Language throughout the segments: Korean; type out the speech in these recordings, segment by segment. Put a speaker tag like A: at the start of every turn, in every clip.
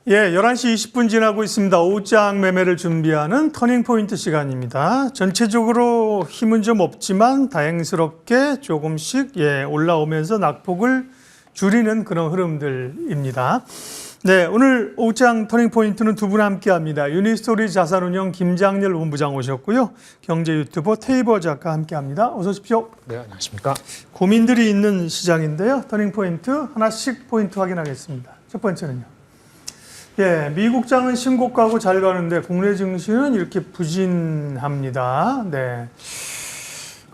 A: 예, 11시 20분 지나고 있습니다. 오후장 매매를 준비하는 터닝포인트 시간입니다. 전체적으로 힘은 좀 없지만 다행스럽게 조금씩 올라오면서 낙폭을 줄이는 그런 흐름들입니다. 네, 오늘 오후장 터닝포인트는 두 분 함께합니다. 유니스토리 자산운용 김장렬 본부장 오셨고요. 경제 유튜버 테이버 작가 함께합니다. 어서 오십시오.
B: 네, 안녕하십니까.
A: 고민들이 있는 시장인데요. 터닝포인트 하나씩 포인트 확인하겠습니다. 첫 번째는요. 예, 미국장은 신고가고 잘 가는데 국내 증시는 이렇게 부진합니다. 네.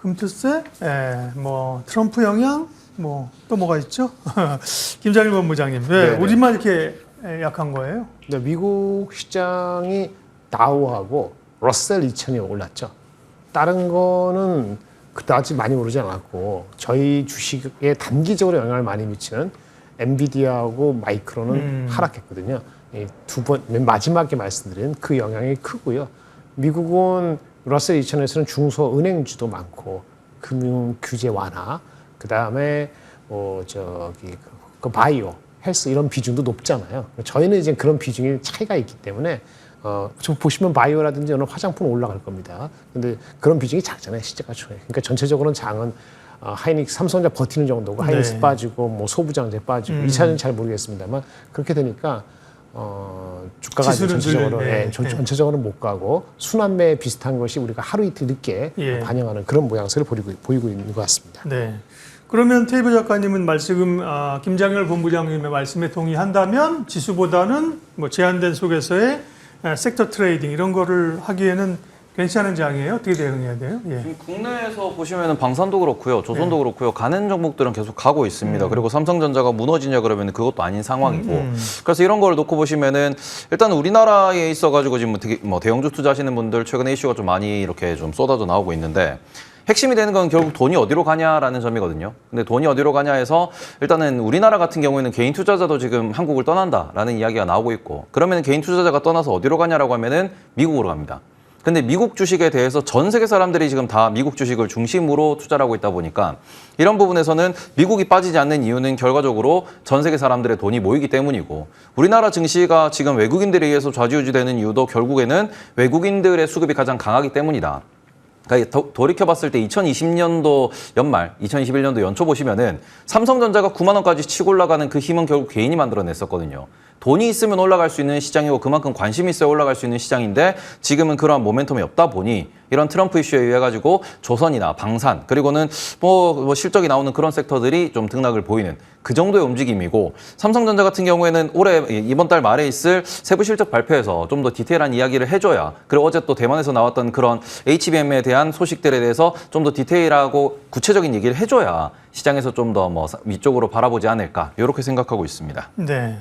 A: 금투세, 트럼프 영향, 또 뭐가 있죠? 김장일 본부장님, 왜 우리만 이렇게 약한 거예요?
B: 네, 미국 시장이 다우하고 러셀 2000이 올랐죠. 다른 거는 그다지 많이 오르지 않았고 저희 주식에 단기적으로 영향을 많이 미치는 엔비디아하고 마이크론은 하락했거든요. 맨 마지막에 말씀드린 그 영향이 크고요. 미국은 러셀 2000에서는 중소은행주도 많고 금융 규제 완화, 그 다음에 바이오, 헬스 이런 비중도 높잖아요. 저희는 이제 그런 비중이 차이가 있기 때문에 좀 보시면 바이오라든지 이런 화장품 올라갈 겁니다. 근데 그런 비중이 작잖아요, 시가총액. 그러니까 전체적으로는 장은 하이닉스, 삼성전자 버티는 정도고 하이닉스 빠지고 소부장제 빠지고 2차는 잘 모르겠습니다만 그렇게 되니까 주가가 전체적으로 전체적으로는 못 가고 순환매 비슷한 것이 우리가 하루 이틀 늦게 반영하는 그런 모양새를 보이고 있는 것 같습니다.
A: 네. 그러면 테이블 작가님은 지금 김장렬 본부장님의 말씀에 동의한다면 지수보다는 제한된 속에서의 섹터 트레이딩 이런 거를 하기에는 괜찮은 장이에요? 어떻게 대응해야 돼요? 예.
C: 지금 국내에서 보시면 방산도 그렇고요, 조선도 그렇고요, 가는 종목들은 계속 가고 있습니다. 그리고 삼성전자가 무너지냐 그러면 그것도 아닌 상황이고. 그래서 이런 걸 놓고 보시면은 일단 우리나라에 있어가지고 지금 대형주 투자하시는 분들 최근에 이슈가 좀 많이 이렇게 좀 쏟아져 나오고 있는데. 핵심이 되는 건 결국 돈이 어디로 가냐라는 점이거든요. 근데 돈이 어디로 가냐 해서 일단은 우리나라 같은 경우에는 개인 투자자도 지금 한국을 떠난다라는 이야기가 나오고 있고 그러면 개인 투자자가 떠나서 어디로 가냐라고 하면은 미국으로 갑니다. 근데 미국 주식에 대해서 전 세계 사람들이 지금 다 미국 주식을 중심으로 투자를 하고 있다 보니까 이런 부분에서는 미국이 빠지지 않는 이유는 결과적으로 전 세계 사람들의 돈이 모이기 때문이고 우리나라 증시가 지금 외국인들에 의해서 좌지우지되는 이유도 결국에는 외국인들의 수급이 가장 강하기 때문이다. 그러니까 돌이켜봤을 때 2020년도 연말, 2021년도 연초 보시면은 삼성전자가 9만 원까지 치고 올라가는 그 힘은 결국 개인이 만들어냈었거든요. 돈이 있으면 올라갈 수 있는 시장이고 그만큼 관심이 있어야 올라갈 수 있는 시장인데 지금은 그러한 모멘텀이 없다 보니 이런 트럼프 이슈에 의해 가지고 조선이나 방산 그리고는 실적이 나오는 그런 섹터들이 좀 등락을 보이는 그 정도의 움직임이고 삼성전자 같은 경우에는 올해 이번 달 말에 있을 세부 실적 발표에서 좀 더 디테일한 이야기를 해줘야 그리고 어제 또 대만에서 나왔던 그런 HBM에 대한 소식들에 대해서 좀 더 디테일하고 구체적인 얘기를 해줘야 시장에서 좀 더 위쪽으로 바라보지 않을까 이렇게 생각하고 있습니다.
A: 네.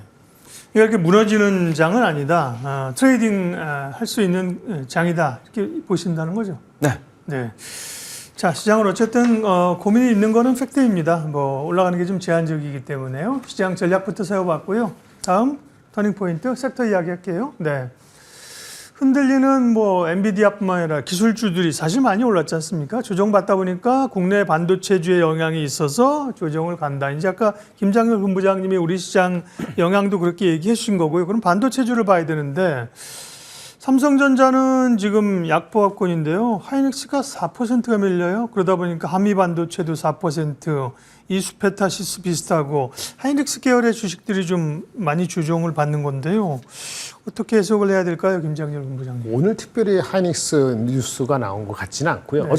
A: 이렇게 무너지는 장은 아니다. 트레이딩 할 수 있는 장이다. 이렇게 보신다는 거죠?
C: 네.
A: 네. 자, 시장은 어쨌든 고민이 있는 거는 팩트입니다. 올라가는 게 좀 제한적이기 때문에요. 시장 전략부터 세워봤고요. 다음 터닝 포인트 섹터 이야기할게요. 네. 흔들리는 엔비디아뿐만 아니라 기술주들이 사실 많이 올랐지 않습니까? 조정받다 보니까 국내 반도체주의 영향이 있어서 조정을 간다. 이제 아까 김장렬 본부장님이 우리 시장 영향도 그렇게 얘기해 주신 거고요. 그럼 반도체주를 봐야 되는데 삼성전자는 지금 약보합권인데요. 하이닉스가 4%가 밀려요. 그러다 보니까 한미반도체도 4%, 이수페타시스 비슷하고 하이닉스 계열의 주식들이 좀 많이 조정을 받는 건데요. 어떻게 해석을 해야 될까요, 김장렬 본부장님?
B: 오늘 특별히 하이닉스 뉴스가 나온 것 같지는 않고요. 네.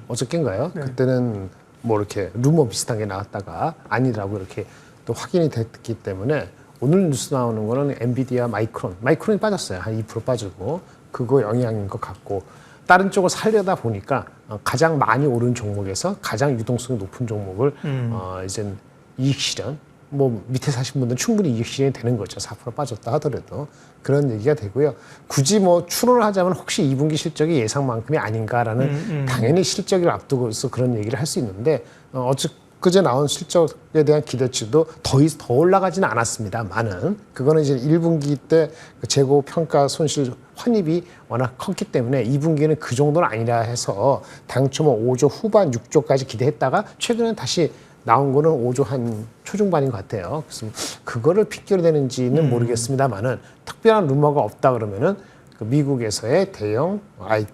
B: 어저께인가요? 네. 그때는 이렇게 루머 비슷한 게 나왔다가 아니라고 이렇게 또 확인이 됐기 때문에 오늘 뉴스 나오는 거는 엔비디아 마이크론이 빠졌어요. 한 2% 빠지고 그거 영향인 것 같고 다른 쪽을 살려다 보니까 가장 많이 오른 종목에서 가장 유동성이 높은 종목을 이제 이익 실현 밑에 사신 분들은 충분히 이익 실현이 되는 거죠. 4% 빠졌다 하더라도 그런 얘기가 되고요. 굳이 추론을 하자면 혹시 2분기 실적이 예상만큼이 아닌가라는 당연히 실적을 앞두고서 그런 얘기를 할 수 있는데 그제 나온 실적에 대한 기대치도 더 올라가지는 않았습니다만은 그거는 이제 1분기 때 재고 평가 손실 환입이 워낙 컸기 때문에 2분기는 그 정도는 아니라 해서 당초 5조 후반 6조까지 기대했다가 최근에 다시 나온 거는 5조 한 초중반인 것 같아요. 그래서 그거를 핑계로 되는지는 모르겠습니다만은 특별한 루머가 없다 그러면은 그 미국에서의 대형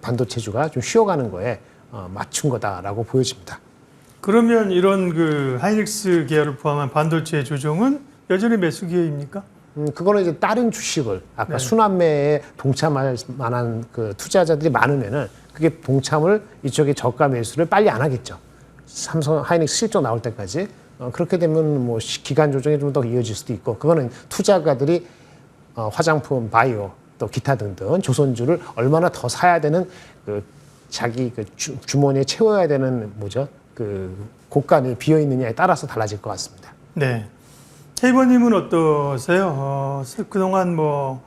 B: 반도체주가 좀 쉬어가는 거에 맞춘 거다라고 보여집니다.
A: 그러면 이런 그 하이닉스 계열을 포함한 반도체 조종은 여전히 매수 기회입니까?
B: 그거는 이제 다른 주식을 아까
A: 네.
B: 순환매에 동참할 만한 그 투자자들이 많으면은 그게 동참을 이쪽에 저가 매수를 빨리 안 하겠죠. 삼성 하이닉스 실적 나올 때까지 그렇게 되면 뭐 기간 조정이 좀 더 이어질 수도 있고 그거는 투자가들이 화장품, 바이오 또 기타 등등 조선주를 얼마나 더 사야 되는 그 자기 그 주머니에 채워야 되는 뭐죠 그 곳간이 비어 있느냐에 따라서 달라질 것 같습니다.
A: 네. 헤이버님은 어떠세요? 그동안 뭐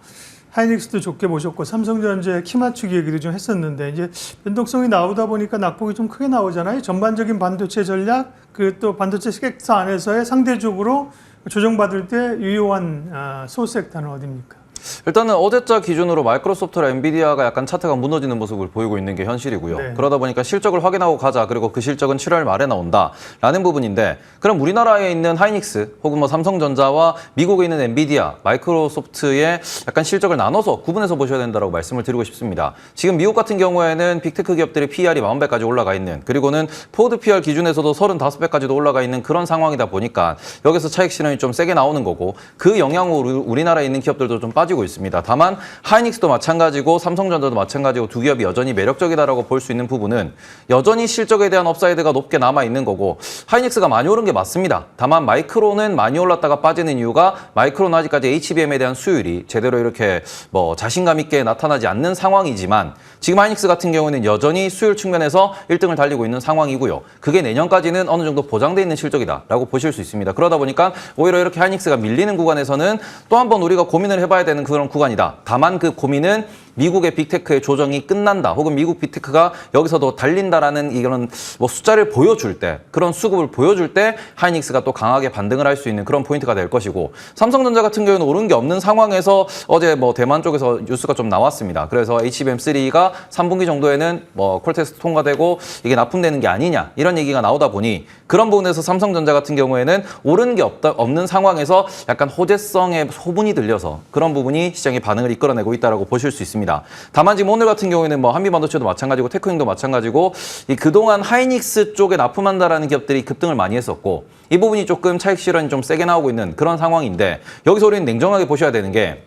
A: 하이닉스도 좋게 보셨고 삼성전자의 키 맞추기 얘기도 좀 했었는데 이제 변동성이 나오다 보니까 낙폭이 좀 크게 나오잖아요. 전반적인 반도체 전략 그 또 반도체 섹터 안에서의 상대적으로 조정받을 때 유효한 소섹터는 어디입니까?
C: 일단은 어제자 기준으로 마이크로소프트랑 엔비디아가 약간 차트가 무너지는 모습을 보이고 있는 게 현실이고요.
A: 네.
C: 그러다 보니까 실적을 확인하고 가자. 그리고 그 실적은 7월 말에 나온다라는 부분인데 그럼 우리나라에 있는 하이닉스 혹은 뭐 삼성전자와 미국에 있는 엔비디아, 마이크로소프트의 약간 실적을 나눠서 구분해서 보셔야 된다고 말씀을 드리고 싶습니다. 지금 미국 같은 경우에는 빅테크 기업들의 PR이 40배까지 올라가 있는 그리고는 포드 PR 기준에서도 35배까지도 올라가 있는 그런 상황이다 보니까 여기서 차익 실현이 좀 세게 나오는 거고 그 영향으로 우리나라에 있는 기업들도 좀 빠지고 있습니다. 다만 하이닉스도 마찬가지고 삼성전자도 마찬가지고 두 기업이 여전히 매력적이다라고 볼 수 있는 부분은 여전히 실적에 대한 업사이드가 높게 남아 있는 거고 하이닉스가 많이 오른 게 맞습니다. 다만 마이크론은 많이 올랐다가 빠지는 이유가 마이크론은 아직까지 HBM에 대한 수율이 제대로 이렇게 뭐 자신감 있게 나타나지 않는 상황이지만 지금 하이닉스 같은 경우는 여전히 수율 측면에서 1등을 달리고 있는 상황이고요. 그게 내년까지는 어느 정도 보장돼 있는 실적이다라고 보실 수 있습니다. 그러다 보니까 오히려 이렇게 하이닉스가 밀리는 구간에서는 또 한 번 우리가 고민을 해봐야 되는 그런 구간이다. 다만 그 고민은 미국의 빅테크의 조정이 끝난다. 혹은 미국 빅테크가 여기서도 달린다라는 이런 뭐 숫자를 보여줄 때, 그런 수급을 보여줄 때 하이닉스가 또 강하게 반등을 할 수 있는 그런 포인트가 될 것이고 삼성전자 같은 경우는 오른 게 없는 상황에서 어제 뭐 대만 쪽에서 뉴스가 좀 나왔습니다. 그래서 HBM3가 3분기 정도에는 뭐 콜테스트 통과되고 이게 납품되는 게 아니냐 이런 얘기가 나오다 보니 그런 부분에서 삼성전자 같은 경우에는 오른 게 없는 상황에서 약간 호재성의 소문이 들려서 그런 부분이 시장의 반응을 이끌어내고 있다고 보실 수 있습니다. 다만 지금 오늘 같은 경우에는 뭐 한미반도체도 마찬가지고 테크닝도 마찬가지고 이 그동안 하이닉스 쪽에 납품한다라는 기업들이 급등을 많이 했었고 이 부분이 조금 차익 실현이 좀 세게 나오고 있는 그런 상황인데 여기서 우리는 냉정하게 보셔야 되는 게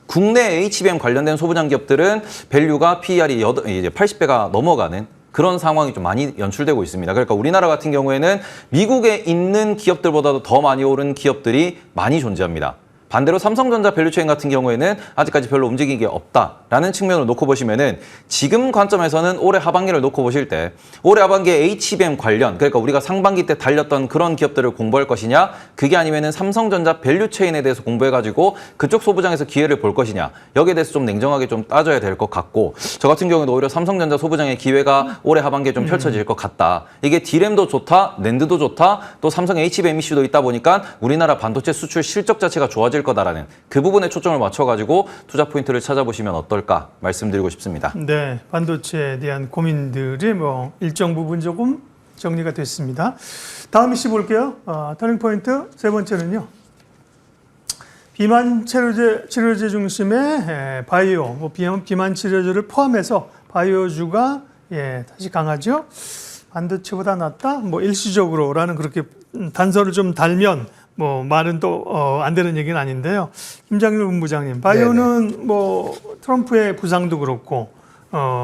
C: 국내 HBM 관련된 소부장 기업들은 밸류가 PER이 이제 80배가 넘어가는 그런 상황이 좀 많이 연출되고 있습니다. 그러니까 우리나라 같은 경우에는 미국에 있는 기업들보다도 더 많이 오른 기업들이 많이 존재합니다. 반대로 삼성전자 밸류체인 같은 경우에는 아직까지 별로 움직이는 게 없다라는 측면을 놓고 보시면은 지금 관점에서는 올해 하반기를 놓고 보실 때 올해 하반기에 HBM 관련 그러니까 우리가 상반기 때 달렸던 그런 기업들을 공부할 것이냐 그게 아니면은 삼성전자 밸류체인에 대해서 공부해가지고 그쪽 소부장에서 기회를 볼 것이냐 여기에 대해서 좀 냉정하게 좀 따져야 될 것 같고 저 같은 경우는 오히려 삼성전자 소부장의 기회가 올해 하반기에 좀 펼쳐질 것 같다. 이게 D램도 좋다, 낸드도 좋다, 또 삼성 HBM 이슈도 있다 보니까 우리나라 반도체 수출 실적 자체가 좋아질 거다라는 그 부분에 초점을 맞춰가지고 투자 포인트를 찾아보시면 어떨까 말씀드리고 싶습니다.
A: 네, 반도체에 대한 고민들이 뭐 일정 부분 조금 정리가 됐습니다. 다음 이슈 볼게요. 터닝 포인트 세 번째는요. 비만 치료제 중심의 바이오, 뭐 비만 치료제를 포함해서 바이오주가 다시 강하죠. 반도체보다 낫다. 뭐 일시적으로라는 그렇게 단서를 좀 달면. 뭐 말은 또 안 되는 얘기는 아닌데요. 김장률 본부장님, 바이오는 네네. 뭐 트럼프의 부상도 그렇고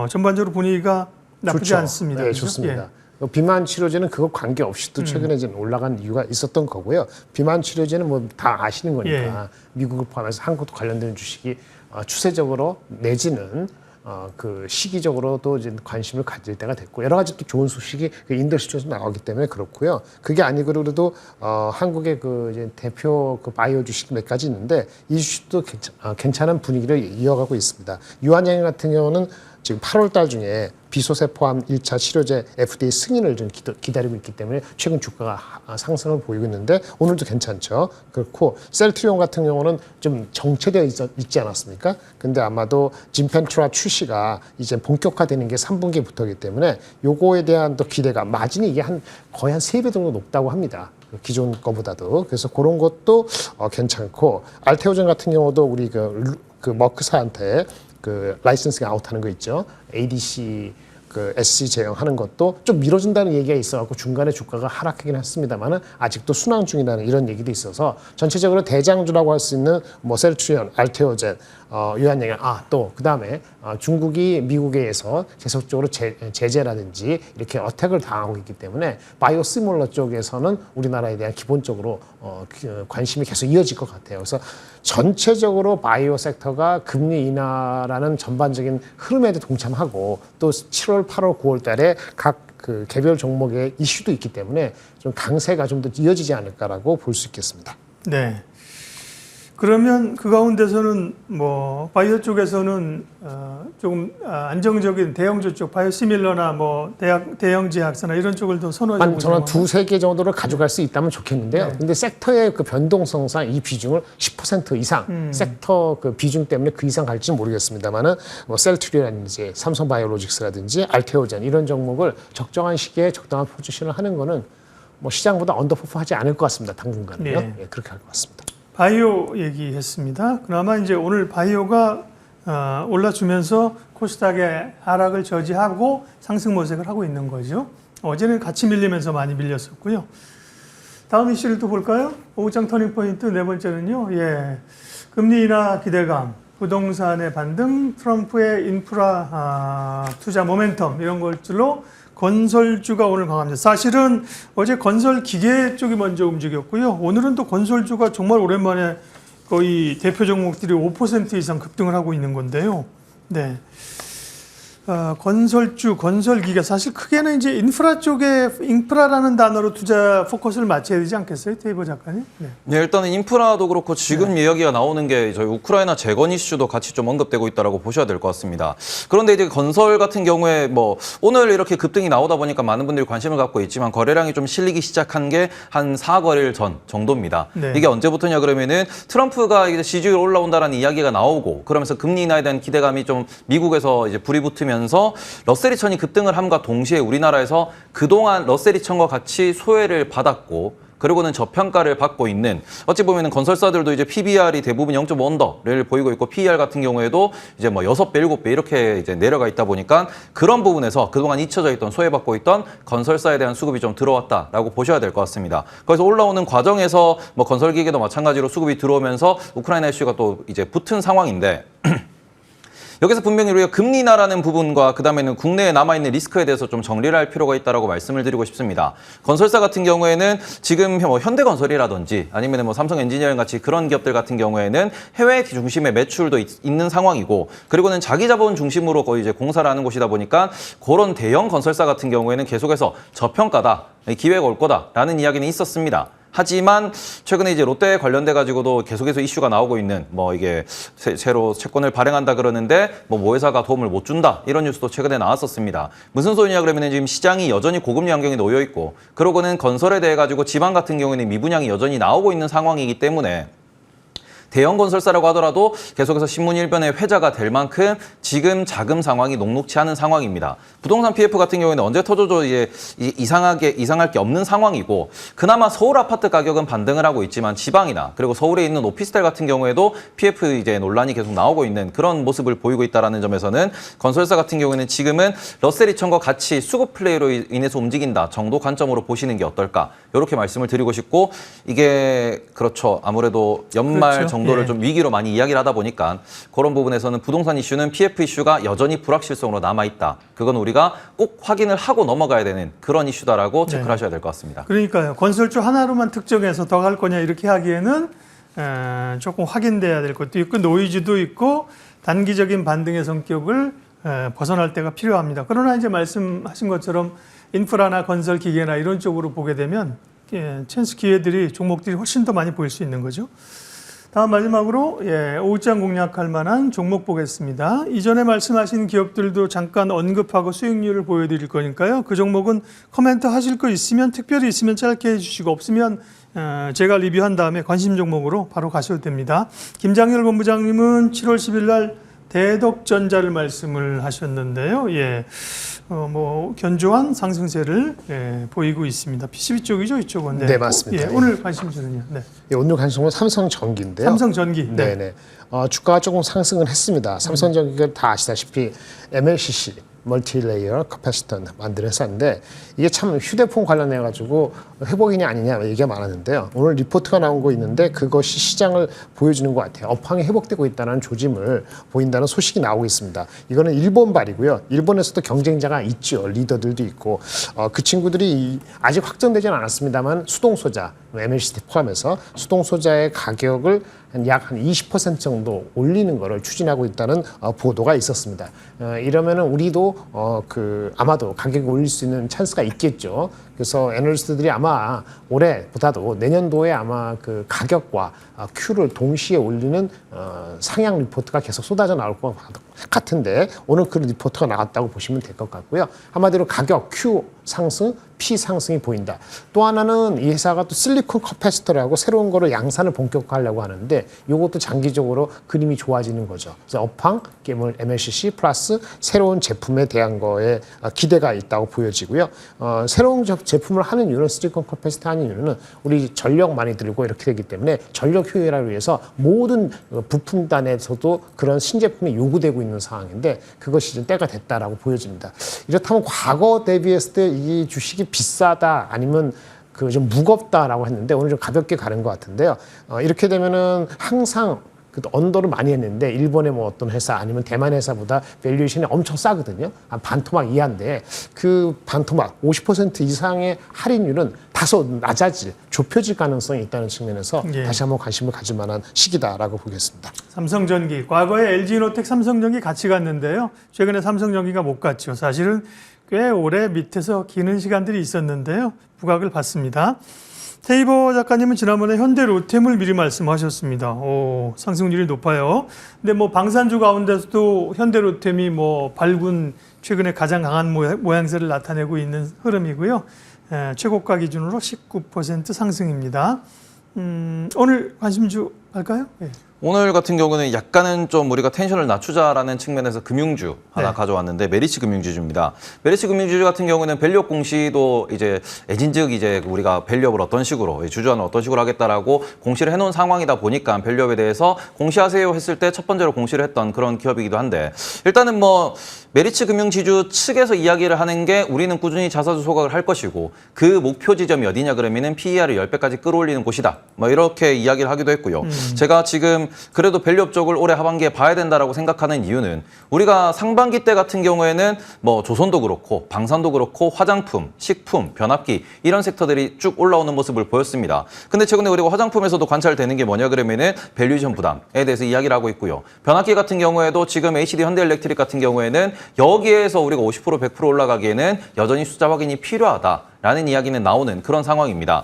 A: 전반적으로 분위기가 나쁘지
B: 좋죠.
A: 않습니다.
B: 네,
A: 그렇죠?
B: 좋습니다. 비만 치료제는 그거 관계 없이도 최근에 좀 올라간 이유가 있었던 거고요. 비만 치료제는 뭐 다 아시는 거니까 미국을 포함해서 한국도 관련된 주식이 추세적으로 내지는 그 시기적으로도 이제 관심을 가질 때가 됐고 여러 가지 또 좋은 소식이 그 인더스트리에서 나오기 때문에 그렇고요. 그게 아니고 그래도 한국의 그 이제 대표 그 바이오 주식 몇 가지 있는데 이 주식도 괜찮은 분위기를 이어가고 있습니다. 유한양행 같은 경우는 지금 8월 달 중에 비소세 포함 1차 치료제 FDA 승인을 좀 기다리고 있기 때문에 최근 주가가 상승을 보이고 있는데 오늘도 괜찮죠. 그렇고 셀트리온 같은 경우는 좀 정체되어 있지 않았습니까? 근데 아마도 진펜투라 출시가 이제 본격화되는 게 3분기부터이기 때문에 요거에 대한 또 기대가 마진이 이게 거의 한 3배 정도 높다고 합니다. 기존 거보다도. 그래서 그런 것도 괜찮고 알테오젠 같은 경우도 우리 그 머크사한테 그 라이선싱 아웃하는 거 있죠. ADC 그 SC 제형하는 것도 좀 미뤄진다는 얘기가 있어갖고 중간에 주가가 하락하긴 했습니다만은 아직도 순항 중이라는 이런 얘기도 있어서 전체적으로 대장주라고 할 수 있는 뭐 셀트리온, 알테오젠, 유한 얘기 또 그다음에 중국이 미국에 의해서 계속적으로 제재라든지 이렇게 어택을 당하고 있기 때문에 바이오시몰러 쪽에서는 우리나라에 대한 기본적으로 관심이 계속 이어질 것 같아요. 그래서 전체적으로 바이오 섹터가 금리 인하라는 전반적인 흐름에도 동참하고 또 7월, 8월, 9월 달에 각 그 개별 종목의 이슈도 있기 때문에 좀 강세가 좀 더 이어지지 않을까라고 볼 수 있겠습니다.
A: 네. 그러면 그 가운데서는 뭐 바이오 쪽에서는 조금 안정적인 대형주 쪽 바이오시밀러나 뭐 대형 제약사나 이런 쪽을 더 선호하시는
B: 저는 두세 개 정도를 가져갈 수 있다면 좋겠는데요.
A: 네.
B: 근데 섹터의 그 변동성상 이 비중을 10% 이상 섹터 그 비중 때문에 그 이상 갈지는 모르겠습니다만은 뭐 셀트리온이라든지 삼성바이오로직스라든지 알테오젠 이런 종목을 적정한 시기에 적당한 포지션을 하는 거는 뭐 시장보다 언더퍼포하지 않을 것 같습니다. 당분간은요.
A: 네.
B: 예, 그렇게 할 것 같습니다.
A: 바이오 얘기했습니다. 그나마 이제 오늘 바이오가 올라주면서 코스닥의 하락을 저지하고 상승 모색을 하고 있는 거죠. 어제는 같이 밀리면서 많이 밀렸었고요. 다음 이슈를 또 볼까요? 오후장 터닝포인트 네 번째는요. 금리 인하 기대감, 부동산의 반등, 트럼프의 인프라 투자 모멘텀 이런 것들로 건설주가 오늘 강합니다. 사실은 어제 건설 기계 쪽이 먼저 움직였고요. 오늘은 또 건설주가 정말 오랜만에 거의 대표 종목들이 5% 이상 급등을 하고 있는 건데요. 네. 건설주, 건설기가 사실 크게는 이제 인프라 쪽에 인프라라는 단어로 투자 포커스를 맞춰야 되지 않겠어요, 테이버 작가님? 네.
C: 네, 일단은 인프라도 그렇고 지금 이야기가 나오는 게 저희 우크라이나 재건 이슈도 같이 좀 언급되고 있다라고 보셔야 될 것 같습니다. 그런데 이제 건설 같은 경우에 뭐 오늘 이렇게 급등이 나오다 보니까 많은 분들이 관심을 갖고 있지만 거래량이 좀 실리기 시작한 게 한 4거래일 전 정도입니다.
A: 네.
C: 이게 언제부터냐 그러면은 트럼프가 이제 지지율 올라온다라는 이야기가 나오고 그러면서 금리 인하에 대한 기대감이 좀 미국에서 이제 불이 붙으면 러셀 2000이 급등을 함과 동시에 우리나라에서 그동안 러셀 2000과 같이 소외를 받았고 그리고는 저평가를 받고 있는 어찌 보면은 건설사들도 이제 PBR이 대부분 0.5를 보이고 있고 PER 같은 경우에도 이제 뭐 6배, 7배 이렇게 이제 내려가 있다 보니까 그런 부분에서 그동안 잊혀져 있던 소외받고 있던 건설사에 대한 수급이 좀 들어왔다라고 보셔야 될 것 같습니다. 그래서 올라오는 과정에서 뭐 건설기계도 마찬가지로 수급이 들어오면서 우크라이나 이슈가 또 이제 붙은 상황인데 여기서 분명히 우리가 금리 인하라는 부분과 그다음에는 국내에 남아있는 리스크에 대해서 좀 정리를 할 필요가 있다고 말씀을 드리고 싶습니다. 건설사 같은 경우에는 지금 뭐 현대건설이라든지 아니면 뭐 삼성엔지니어링 같이 그런 기업들 같은 경우에는 해외 중심의 매출도 있는 상황이고 그리고는 자기 자본 중심으로 거의 이제 공사를 하는 곳이다 보니까 그런 대형 건설사 같은 경우에는 계속해서 저평가다, 기회가 올 거다라는 이야기는 있었습니다. 하지만 최근에 이제 롯데에 관련돼 가지고도 계속해서 이슈가 나오고 있는 뭐 이게 새로 채권을 발행한다 그러는데 뭐 모회사가 도움을 못 준다 이런 뉴스도 최근에 나왔었습니다. 무슨 소리냐 그러면은 지금 시장이 여전히 고금리 환경에 놓여 있고 그러고는 건설에 대해 가지고 지방 같은 경우에는 미분양이 여전히 나오고 있는 상황이기 때문에 대형 건설사라고 하더라도 계속해서 신문일변의 회자가 될 만큼 지금 자금 상황이 녹록치 않은 상황입니다. 부동산 PF 같은 경우에는 언제 터져도 이상할 게 없는 상황이고 그나마 서울 아파트 가격은 반등을 하고 있지만 지방이나 그리고 서울에 있는 오피스텔 같은 경우에도 PF 이제 논란이 계속 나오고 있는 그런 모습을 보이고 있다라는 점에서는 건설사 같은 경우에는 지금은 러셀 2000과 같이 수급 플레이로 인해서 움직인다 정도 관점으로 보시는 게 어떨까 이렇게 말씀을 드리고 싶고 이게 그렇죠. 아무래도 연말
A: 그렇죠.
C: 정도를 좀 위기로 많이 이야기를 하다 보니까 그런 부분에서는 부동산 이슈는 PF 이슈가 여전히 불확실성으로 남아있다. 그건 우리가 꼭 확인을 하고 넘어가야 되는 그런 이슈다라고 체크를 하셔야 될 것 같습니다.
A: 그러니까요. 건설주 하나로만 특정해서 더 갈 거냐 이렇게 하기에는 조금 확인돼야 될 것도 있고 노이즈도 있고 단기적인 반등의 성격을 벗어날 때가 필요합니다. 그러나 이제 말씀하신 것처럼 인프라나 건설 기계나 이런 쪽으로 보게 되면 찬스 기회들이 종목들이 훨씬 더 많이 보일 수 있는 거죠. 다음 마지막으로 오후장 공략할 만한 종목 보겠습니다. 이전에 말씀하신 기업들도 잠깐 언급하고 수익률을 보여드릴 거니까요. 그 종목은 코멘트 하실 거 있으면 특별히 있으면 짧게 해주시고 없으면 제가 리뷰한 다음에 관심 종목으로 바로 가셔도 됩니다. 김장렬 본부장님은 7월 10일 날 대덕전자를 말씀을 하셨는데요. 견조한 상승세를 보이고 있습니다. PCB 쪽이죠, 이쪽은.
B: 네, 맞습니다.
A: 오늘 관심주는요. 네.
B: 오늘 관심은 삼성전기인데요.
A: 삼성전기. 네.
B: 네네. 주가가 조금 상승을 했습니다. 삼성전기가 다 아시다시피 MLCC 멀티레이어 커패시터 만드는 회사인데 이게 참 휴대폰 관련해 가지고 회복이냐 아니냐 얘기가 많았는데요. 오늘 리포트가 나온 거 있는데 그것이 시장을 보여주는 것 같아요. 업황이 회복되고 있다는 조짐을 보인다는 소식이 나오고 있습니다. 이거는 일본발이고요. 일본에서도 경쟁자가 있죠. 리더들도 있고 그 친구들이 아직 확정되지는 않았습니다만 수동소자 MLCT 포함해서 수동소자의 가격을 약 20% 정도 올리는 것을 추진하고 있다는 보도가 있었습니다. 이러면은 우리도 아마도 가격을 올릴 수 있는 찬스가 있겠죠. 그래서 애널리스트들이 아마 올해보다도 내년도에 아마 그 가격과 Q를 동시에 올리는 상향 리포트가 계속 쏟아져 나올 것 같은데 오늘 그 리포트가 나왔다고 보시면 될 것 같고요. 한마디로 가격 Q 상승, P 상승이 보인다. 또 하나는 이 회사가 또 실리콘 커패시터라고 새로운 거를 양산을 본격화하려고 하는데 이것도 장기적으로 그림이 좋아지는 거죠. 그래서 업황, MLCC 플러스 새로운 제품에 대한 거에 기대가 있다고 보여지고요. 새로운 제품을 하는 이유는 실리콘 커패시터 하는 이유는 우리 전력 많이 들고 이렇게 되기 때문에 전력 효율화를 위해서 모든 부품단에서도 그런 신제품이 요구되고 있는 상황인데 그것이 좀 때가 됐다라고 보여집니다. 이렇다면 과거 대비했을 때 이 주식이 비싸다 아니면 좀 무겁다라고 했는데 오늘 좀 가볍게 가는 것 같은데요. 이렇게 되면은 항상 언더를 많이 했는데 일본의 뭐 어떤 회사 아니면 대만 회사보다 밸류에이션이 엄청 싸거든요. 반토막 이하인데 그 반토막 50% 이상의 할인율은 다소 낮아질, 좁혀질 가능성이 있다는 측면에서 다시 한번 관심을 가질 만한 시기다라고 보겠습니다.
A: 삼성전기, 과거에 LG노텍 삼성전기 같이 갔는데요. 최근에 삼성전기가 못 갔죠. 사실은 꽤 오래 밑에서 기는 시간들이 있었는데요. 부각을 받습니다. 테이버 작가님은 지난번에 현대 로템을 미리 말씀하셨습니다. 상승률이 높아요. 근데 뭐 방산주 가운데서도 현대 로템이 발군 최근에 가장 강한 모양새를 나타내고 있는 흐름이고요. 최고가 기준으로 19% 상승입니다. 오늘 관심주 할까요? 네.
C: 오늘 같은 경우는 약간은 좀 우리가 텐션을 낮추자라는 측면에서 금융주 하나 가져왔는데 메리츠 금융지주입니다. 메리츠 금융지주 같은 경우는 밸류업 공시도 이제 애진즉 이제 우리가 밸류업을 어떤 식으로 주주환을 어떤 식으로 하겠다라고 공시를 해놓은 상황이다 보니까 밸류업에 대해서 공시하세요 했을 때 첫 번째로 공시를 했던 그런 기업이기도 한데 일단은 메리츠 금융지주 측에서 이야기를 하는 게 우리는 꾸준히 자사주 소각을 할 것이고 그 목표 지점이 어디냐 그러면은 PER을 10배까지 끌어올리는 곳이다. 이렇게 이야기를 하기도 했고요. 제가 지금 그래도 밸류업 쪽을 올해 하반기에 봐야 된다라고 생각하는 이유는 우리가 상반기 때 같은 경우에는 조선도 그렇고 방산도 그렇고 화장품, 식품, 변압기 이런 섹터들이 쭉 올라오는 모습을 보였습니다. 근데 최근에 우리가 화장품에서도 관찰되는 게 뭐냐 그러면은 밸류에이션 부담에 대해서 이야기를 하고 있고요. 변압기 같은 경우에도 지금 HD 현대일렉트릭 같은 경우에는 여기에서 우리가 50% 100% 올라가기에는 여전히 숫자 확인이 필요하다. 라는 이야기는 나오는 그런 상황입니다.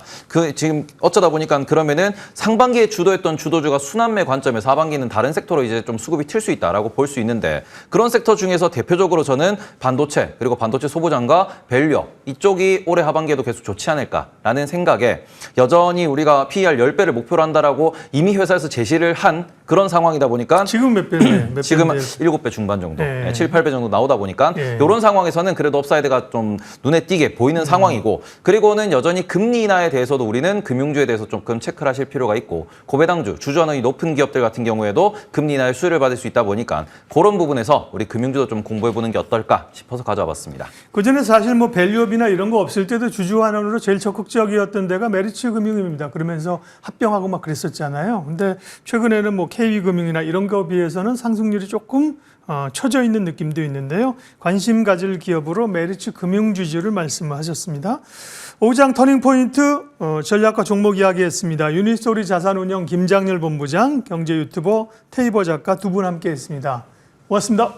C: 지금 어쩌다 보니까 그러면은 상반기에 주도했던 주도주가 순환매 관점에서 하반기는 다른 섹터로 이제 좀 수급이 튈 수 있다라고 볼 수 있는데 그런 섹터 중에서 대표적으로 저는 반도체 그리고 반도체 소부장과 밸류업 이쪽이 올해 하반기에도 계속 좋지 않을까라는 생각에 여전히 우리가 PER 10배를 목표로 한다라고 이미 회사에서 제시를 한 그런 상황이다 보니까
A: 지금 몇 배인데?
C: 지금 7배 중반 정도, 7, 8배 정도 나오다 보니까 이런 상황에서는 그래도 업사이드가 좀 눈에 띄게 보이는 상황이고 그리고는 여전히 금리 인하에 대해서도 우리는 금융주에 대해서 조금 체크를 하실 필요가 있고 고배당주, 주주환원이 높은 기업들 같은 경우에도 금리 인하의 수혜를 받을 수 있다 보니까 그런 부분에서 우리 금융주도 좀 공부해보는 게 어떨까 싶어서 가져와 봤습니다.
A: 그전에 사실 밸류업이나 이런 거 없을 때도 주주환원으로 제일 적극적이었던 데가 메리츠 금융입니다. 그러면서 합병하고 막 그랬었잖아요. 근데 최근에는 KB금융이나 이런 거에 비해서는 상승률이 조금 처져 있는 느낌도 있는데요. 관심 가질 기업으로 메리츠 금융주주를 말씀하셨습니다. 오후장 터닝포인트 전략과 종목 이야기했습니다. 유니스토리 자산운용 김장렬 본부장, 경제 유튜버 테이버 작가 두 분 함께했습니다. 고맙습니다.